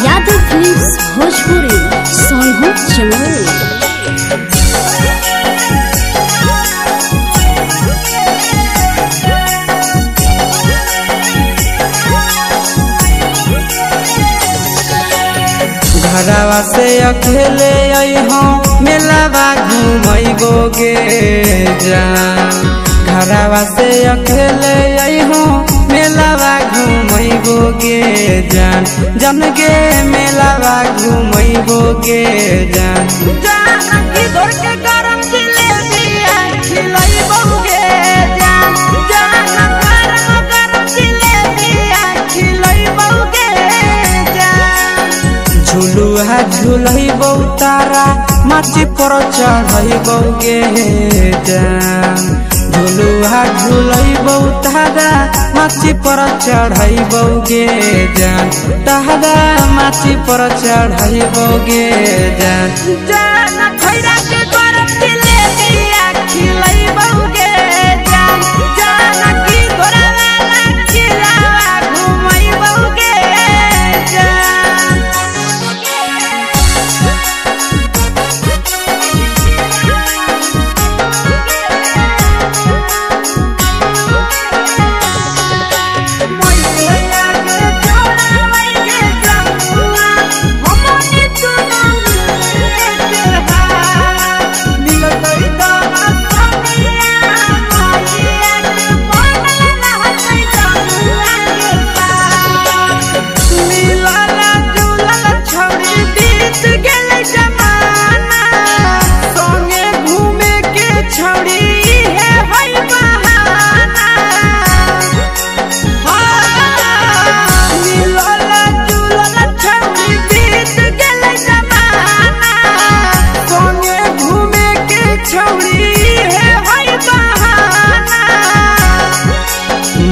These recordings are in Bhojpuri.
यादव फिल्म्स भोजपुरी सोनू चमोली। घरवा से अकेले अइहों मेलावा घूमैबोगे जान। घरवा से अकेले अइहों मेलावा घूमैबोगे जान। जन के मेलावा घूमैबोगे जान। जान की दौड़ के गरम जिलेबिया खिलैबोगे जान। जान गरम गरम जिलेबिया खिलैबोगे जान। झुलुहा झुलैबो तारा माची पर चढ़ैबोगे जान। झुलुहा झुलैबो तारा माची पर चढ़ैबोगे जान। तारा माची पर चढ़ैबोगे जान। जान खैरा के गरम जिलेबिया खिलैबोगे जान। जान की गोरा वाला खिलावा घुमैबोगे जान।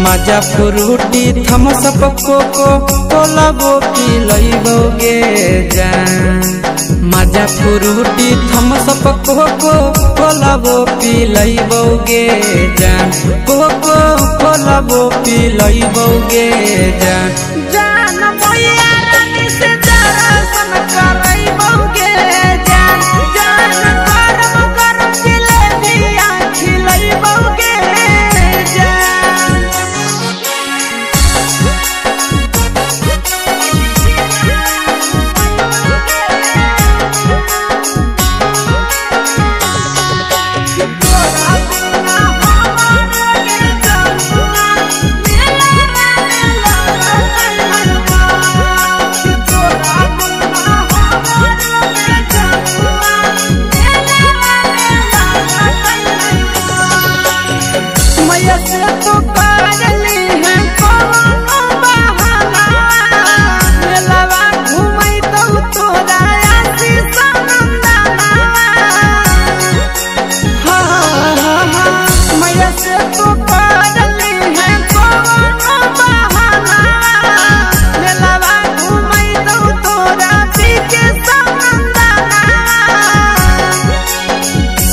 मजा फ्रूटी थम्स अप कोको कोला वो पिलैबोगे जान। मजा फ्रूटी थम्स अप कोको कोला वो पिलैबोगे जान। कोको कोला वो पिलैबोगे जान। जान मैया रानी से दर्शन करैबोगे जान। जान गरम गरम जिलेबिया खिलैबोगे जान।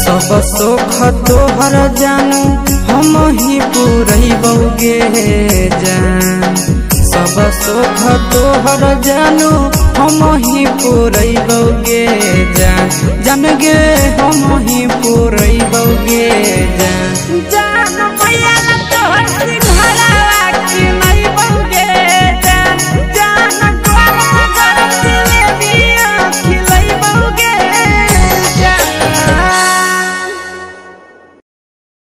सब सुख तोहर जानू हम ही पुरैबोगे जान। सब सुख तोहर जानू हम ही पुरैबोगे जान। जान गे हम ही पुरैबोगे